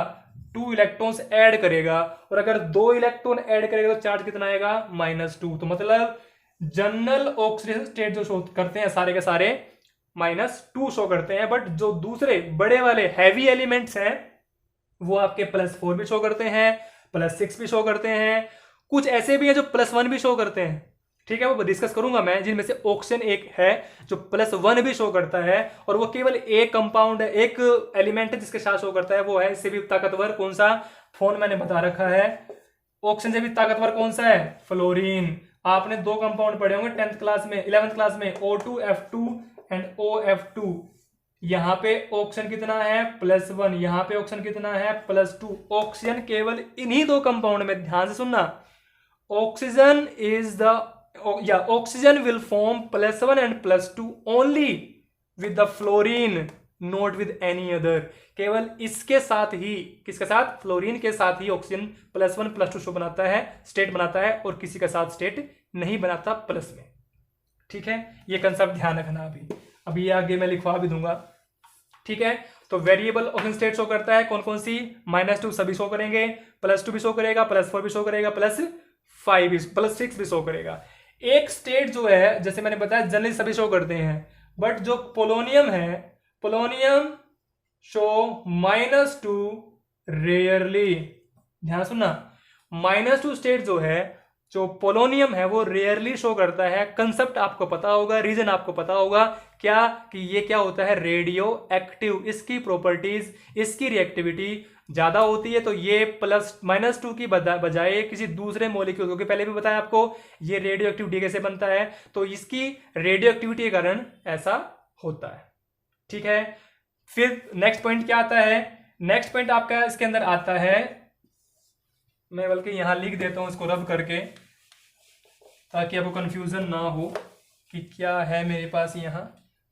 2 इलेक्ट्रॉन्स ऐड करेगा, और अगर 2 इलेक्ट्रॉन ऐड करेगा तो चार्ज कितना आएगा -2। तो मतलब जनरल ऑक्सीडेशन स्टेट जो शो करते हैं सारे के सारे -2 शो करते हैं, बट जो दूसरे बड़े वाले हैवी एलिमेंट्स हैं वो आपके +4 भी शो करते हैं, +6 भी शो करते हैं, कुछ ऐसे भी हैं जो +1 भी शो करते हैं। ठीक है, वो डिस्कस करूंगा मैं, जिनमें से ऑक्सीजन एक है जो +1 भी शो करता है, और वो केवल एक कंपाउंड है, एक एलिमेंट है जिसके साथ शो करता है, वो है इससे भी ताकतवर कौन सा, फोन मैंने बता रखा है। ऑक्सीजन से भी ताकतवर कौन सा है, फ्लोरीन। आपने दो कंपाउंड पढ़े होंगे 10th क्लास में, 11th क्लास में, O2F2 एंड OF2। यहां पे ऑक्सीजन कितना है, +1, यहां पे ऑक्सीजन कितना है, +2। ऑक्सीजन केवल इन्हीं दो कंपाउंड में, ध्यान से सुनना, oxygen is the oxygen will form +1 and +2 only with the fluorine, not with any other. केवल इसके साथ ही, किसके साथ, फ्लोरीन के साथ ही ऑक्सीजन +1 +2 शो बनाता है, स्टेट बनाता है, और किसी के साथ स्टेट नहीं बनाता प्लस में। ठीक है, ये कंसेप्ट ध्यान रखना। अभी आगे मैं लिखवा भी दूंगा। ठीक है, तो वेरिएबल ऑक्सीजन स्टेट शो करता है कौन कौन सी, -2 सभी शो करेंगे, +2 भी शो करेगा, +4 भी शो करेगा, +5 भी, +6 भी शो करेगा। एक स्टेट जो है, जैसे मैंने बताया जनरली सभी शो करते हैं, बट जो पोलोनियम है, पोलोनियम शो -2 रेयरली। ध्यान सुनना, -2 स्टेट जो है, जो पोलोनियम है, वो रेयरली शो करता है। कंसेप्ट आपको पता होगा, रीजन आपको पता होगा क्या, कि ये क्या होता है, रेडियो एक्टिव। इसकी प्रॉपर्टीज, इसकी रिएक्टिविटी ज्यादा होती है, तो ये -2 की बजाय किसी दूसरे मॉलिक्यूल, क्योंकि पहले भी बताया आपको ये रेडियो एक्टिव डी कैसे बनता है, तो इसकी रेडियो एक्टिविटी के कारण ऐसा होता है। ठीक है, फिर नेक्स्ट पॉइंट क्या आता है, नेक्स्ट पॉइंट आपका इसके अंदर आता है, मैं बल्कि यहां लिख देता हूं इसको रब करके, ताकि आपको कंफ्यूजन ना हो कि क्या है मेरे पास यहां।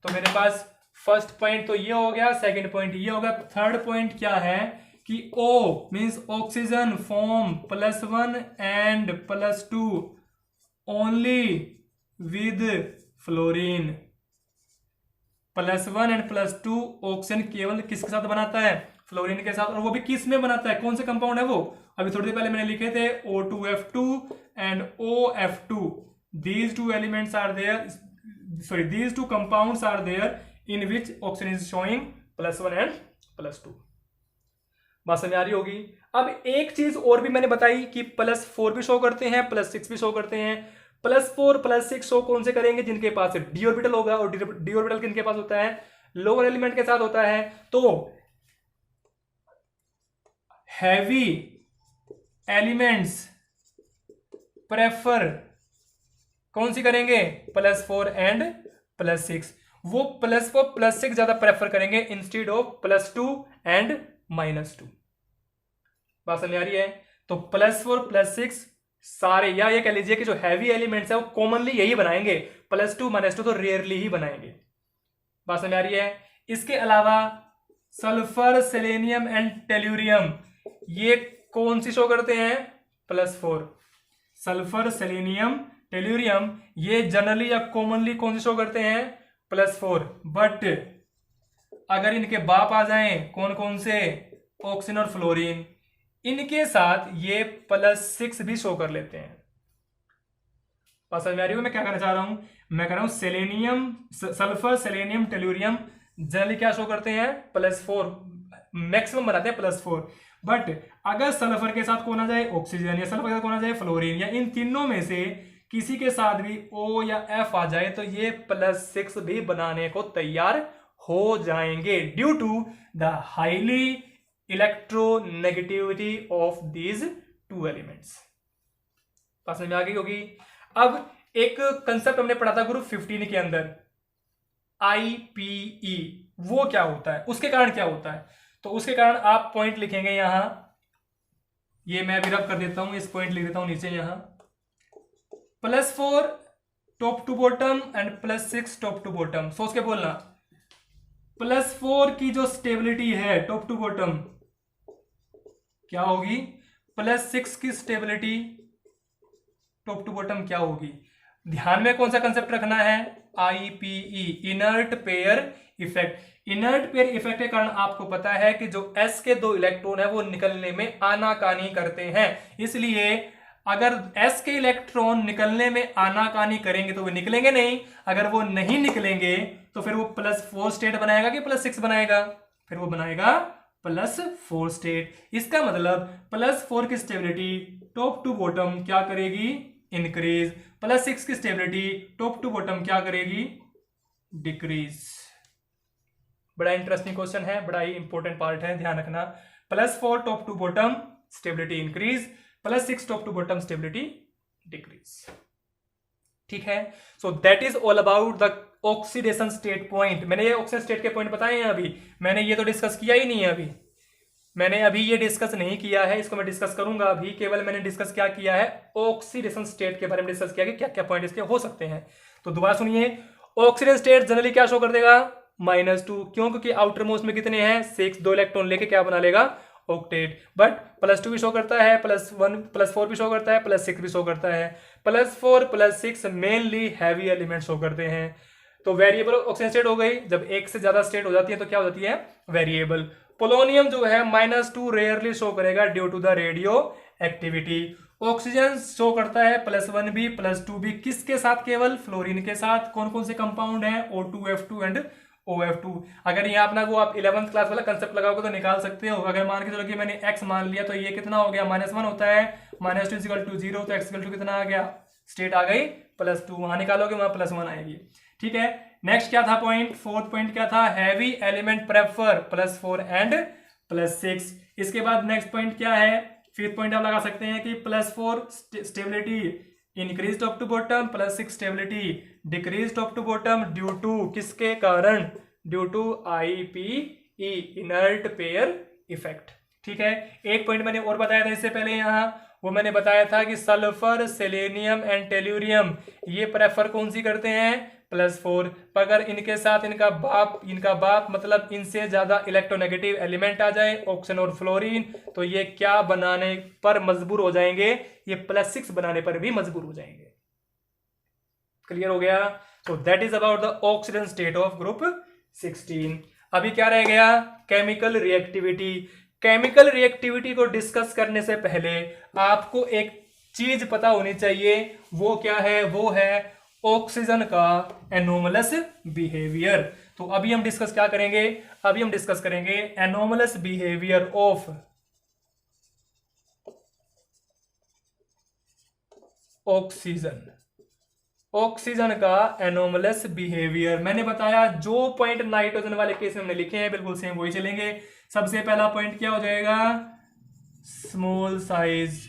तो मेरे पास फर्स्ट पॉइंट तो ये हो गया, सेकंड पॉइंट ये हो गया, थर्ड पॉइंट क्या है कि O means oxygen form +1 and +2 only with fluorine. +1 and +2 oxygen केवल किसके साथ बनाता है, फ्लोरीन के साथ, और वो भी किस में बनाता है, कौन से कंपाउंड है वो, अभी थोड़ी देर पहले मैंने लिखे थे, O2F2 and OF2। these two elements are there, sorry, these two compounds are there in which oxygen is showing +1 and +2। बात समझ आ रही होगी। अब एक चीज और भी मैंने बताई कि +4 भी शो करते हैं, +6 भी शो करते हैं। +4 +6 शो कौन से करेंगे, जिनके पास डी ऑर्बिटल होगा, और डी ऑर्बिटल किनके पास होता है, लोअर एलिमेंट के साथ होता है। तो हैवी एलिमेंट्स प्रेफर कौन सी करेंगे, +4 एंड +6। वो +4 +6 ज्यादा प्रेफर करेंगे इंस्टेड ऑफ +2 एंड -2। बात समझ आ रही है। तो +4 +6 सारे, या ये कह लीजिए कि जो हैवी एलिमेंट्स है वो कॉमनली यही बनाएंगे, +2 -2 तो रेयरली ही बनाएंगे। बात समझ आ रही है। इसके अलावा सल्फर, सेलेनियम एंड टेल्यूरियम, ये कौन सी शो करते हैं, +4। सल्फर, सेलेनियम, टेल्यूरियम, ये जनरली या कॉमनली कौन सी शो करते हैं, +4। बट अगर इनके बाप आ जाएं, कौन कौन से, ऑक्सीजन और फ्लोरीन, इनके साथ ये +6 भी शो कर लेते हैं। बात समझ में आ रही है मैं क्या कहना चाह रहा हूं, मैं कह रहा हूं selenium, sulphur, selenium, tellurium generally क्या शो करते हैं, +4, मैक्सिमम बनाते हैं +4। बट अगर सल्फर के साथ कौन आ जाए, ऑक्सीजन, या सल्फर के साथ कौन आ जाए, फ्लोरीन, या इन तीनों में से किसी के साथ भी O या F आ जाए, तो ये +6 भी बनाने को तैयार हो जाएंगे, due to the highly electronegativity of these two elements. बात समझ में आ गई होगी। अब एक कंसेप्ट हमने पढ़ा था ग्रुप 15 के अंदर, IPE, वो क्या होता है, उसके कारण क्या होता है। तो उसके कारण आप पॉइंट लिखेंगे यहां, ये मैं अभी रब कर देता हूं, इस पॉइंट लिख देता हूं नीचे यहां, +4 top to bottom and +6 top to bottom. सोच के बोलना, +4 की जो स्टेबिलिटी है टॉप टू बॉटम क्या होगी, +6 की स्टेबिलिटी टॉप टू बॉटम क्या होगी। ध्यान में कौन सा कंसेप्ट रखना है, IPE, inert pair effect. Inert pair effect के कारण आपको पता है कि जो S के 2 इलेक्ट्रॉन है वो निकलने में आनाकानी करते हैं, इसलिए अगर S के इलेक्ट्रॉन निकलने में आनाकानी करेंगे तो वो निकलेंगे नहीं, अगर वो नहीं निकलेंगे तो फिर वो +4 स्टेट बनाएगा कि +6 बनाएगा, फिर वो बनाएगा +4 स्टेट। इसका मतलब +4 की स्टेबिलिटी टॉप टू बॉटम क्या करेगी, इंक्रीज। +6 की स्टेबिलिटी टॉप टू बॉटम क्या करेगी, डिक्रीज। बड़ा इंटरेस्टिंग क्वेश्चन है, बड़ा ही इंपॉर्टेंट पार्ट है, ध्यान रखना। +4 top to bottom stability increase, +6 top to bottom stability decrease. ठीक है, so that is all about the oxidation state point. मैंने ये ऑक्सीडेशन स्टेट के पॉइंट बताए हैं अभी, मैंने ये तो डिस्कस किया ही नहीं है अभी, मैंने अभी ये डिस्कस नहीं किया है, इसको मैं डिस्कस करूंगा अभी। केवल मैंने डिस्कस क्या किया है, ऑक्सीडेशन स्टेट के बारे में डिस्कस किया कि क्या क्या पॉइंट इसके हो सकते हैं। तो दोबारा सुनिए, ऑक्सीडेशन स्टेट जनरली क्या शो कर देगा, -2। क्यों, क्योंकि आउटर मोस्ट में कितने हैं, 6, 2 इलेक्ट्रॉन लेके क्या बना लेगा, ऑक्टेट। बट +2 भी शो करता है, +1 +4 भी शो करता है, +6 भी शो करता है। +4 +6 मेनली हैवी एलिमेंट शो करते हैं। तो वेरिएबल ऑक्सीजन स्टेट हो गई, जब एक से ज्यादा स्टेट हो जाती है तो क्या हो जाती है, वेरिएबल। पोलोनियम जो है -2 रेयरली शो करेगा due to the radio activity. Oxygen show करता है +1 भी +2 भी, किसके साथ, केवल फ्लोरीन के साथ। कौन कौन से कंपाउंड है, O2F2 एंड OF2। अगर यहाँ अपना वो आप 11th क्लास वाला कंसेप्ट लगाओगे तो निकाल सकते हो। अगर मान के चलो कि मैंने x मान लिया तो ये कितना हो गया, -1 होता है, -2 = 0, तो x = कितना आ गया, स्टेट आ गई +2। वहां निकालोगे वहां +1 आएगी। ठीक है, नेक्स्ट क्या था पॉइंट, फोर्थ पॉइंट क्या था, हैवी एलिमेंट प्रेफर +4 एंड +6। इसके बाद नेक्स्ट पॉइंट क्या है, फिफ्थ पॉइंट आप लगा सकते हैं कि +4 stability increase top to bottom, +6 stability decrease top to bottom due to, किसके कारण, due to IPE inert pair effect. ठीक है, एक पॉइंट मैंने और बताया था इससे पहले यहाँ, वो मैंने बताया था कि सल्फर, सेलेनियम एंड टेल्यूरियम ये प्रेफर कौन सी करते हैं, +4। पर अगर इनके साथ इनका बाप मतलब इनसे ज्यादा इलेक्ट्रोनेगेटिव एलिमेंट आ जाए, ऑक्सीजन और फ्लोरीन, तो ये क्या बनाने पर मजबूर हो जाएंगे, ये +6 बनाने पर भी मजबूर हो जाएंगे। क्लियर हो गया। सो that is about the oxidation state of group 16। अभी क्या रह गया, केमिकल रिएक्टिविटी। केमिकल रिएक्टिविटी को डिस्कस करने से पहले आपको एक चीज पता होनी चाहिए, वो क्या है, वो है ऑक्सीजन का एनोमलस बिहेवियर। तो अभी हम डिस्कस क्या करेंगे, अभी हम डिस्कस करेंगे anomalous behaviour of oxygen. Oxygen का एनोमलस बिहेवियर मैंने बताया, जो पॉइंट नाइट्रोजन वाले केस में हमने लिखे हैं बिल्कुल सेम वही चलेंगे। सबसे पहला पॉइंट क्या हो जाएगा, स्मॉल साइज।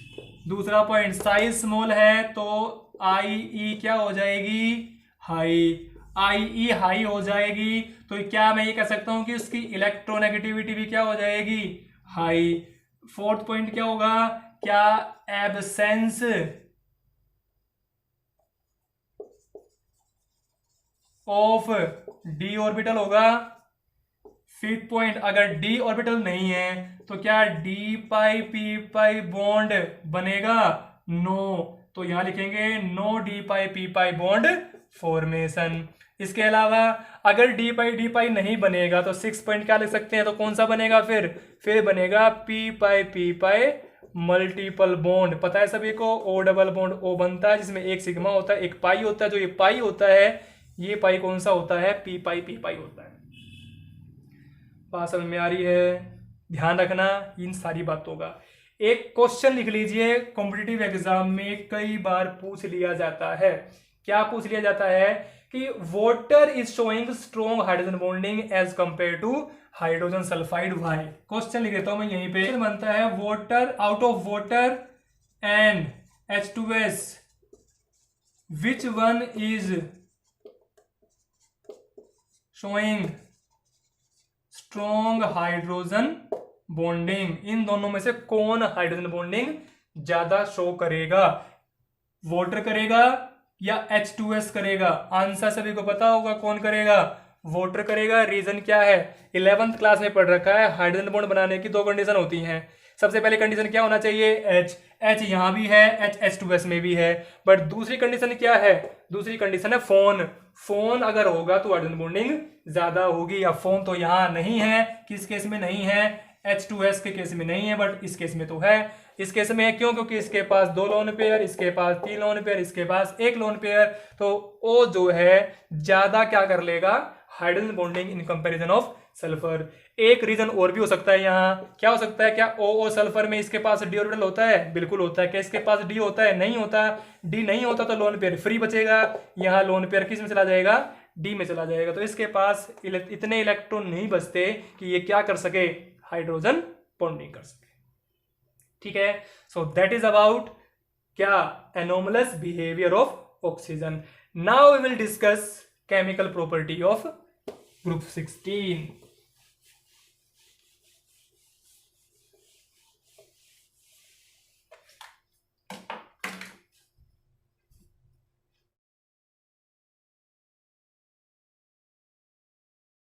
दूसरा पॉइंट, साइज स्मॉल है तो IE क्या हो जाएगी, हाई। IE हाई हो जाएगी तो क्या मैं ये कह सकता हूं कि उसकी इलेक्ट्रोनेगेटिविटी भी क्या हो जाएगी, हाई। फोर्थ पॉइंट क्या होगा, क्या एब्सेंस ऑफ d ऑर्बिटल होगा। फिफ्थ पॉइंट, अगर d ऑर्बिटल नहीं है तो क्या d पाई p पाई बॉन्ड बनेगा, नो। तो यहां लिखेंगे नो d पाई p पाई बॉन्ड फॉर्मेशन। इसके अलावा अगर d पाई नहीं बनेगा तो 6 पॉइंट क्या लिख सकते हैं, तो कौन सा बनेगा, फिर बनेगा p पाई मल्टीपल बॉन्ड। पता है सभी को, O डबल बॉन्ड O बनता है जिसमें एक सिग्मा होता है, एक पाई होता है। जो ये पाई होता है, ये पाई कौन सा होता है, p पाई होता है। बात समझ में आ रही है, ध्यान रखना इन सारी बातों का। एक क्वेश्चन लिख लीजिए, कॉम्पिटिटिव एग्जाम में कई बार पूछ लिया जाता है। क्या पूछ लिया जाता है कि water is showing strong hydrogen bonding as compare to hydrogen sulphide, why. Question लिख देता हूं मैं यहीं पे, बनता है water, out of water and H2S which one is showing strong hydrogen bonding. इन दोनों में से कौन हाइड्रोजन बॉन्डिंग ज्यादा शो करेगा, वाटर करेगा या H2S करेगा। आंसर सभी को पता होगा कौन करेगा, वाटर करेगा। रीजन क्या है, 11th क्लास में पढ़ रखा है, हाइड्रोजन बॉन्ड बनाने की 2 कंडीशन होती हैं। सबसे पहले कंडीशन क्या होना चाहिए, H यहां भी है, H2S में भी है। बट दूसरी कंडीशन क्या है, दूसरी कंडीशन है फोन अगर होगा तो हाइड्रोजन बॉन्डिंग ज्यादा होगी। अब फोन तो यहां नहीं है, किस केस में नहीं है, H2S के केस में नहीं है, बट इस केस में तो है। इस केस में क्यों, क्योंकि इसके पास 2 लोन पेयर, इसके पास 3 लोन पेयर, इसके पास 1 लोन पेयर। तो O जो है ज्यादा क्या कर लेगा, hydrogen bonding in comparison of sulphur. एक रीजन और भी हो सकता है यहाँ, क्या हो सकता है, क्या ओ सल्फर में इसके पास डी ऑर्बिटल होता है, बिल्कुल होता है। क्या इसके पास डी होता है, नहीं होता। डी नहीं होता तो लोन पेयर फ्री बचेगा, यहाँ लोन पेयर किस में चला जाएगा, डी में चला जाएगा। तो इसके पास इतने इलेक्ट्रॉन नहीं बचते कि ये क्या कर सके, हाइड्रोजन बॉन्डिंग कर सके। ठीक है, सो दैट इज अबाउट क्या, anomalous behaviour of oxygen. Now we will discuss chemical property of group 16।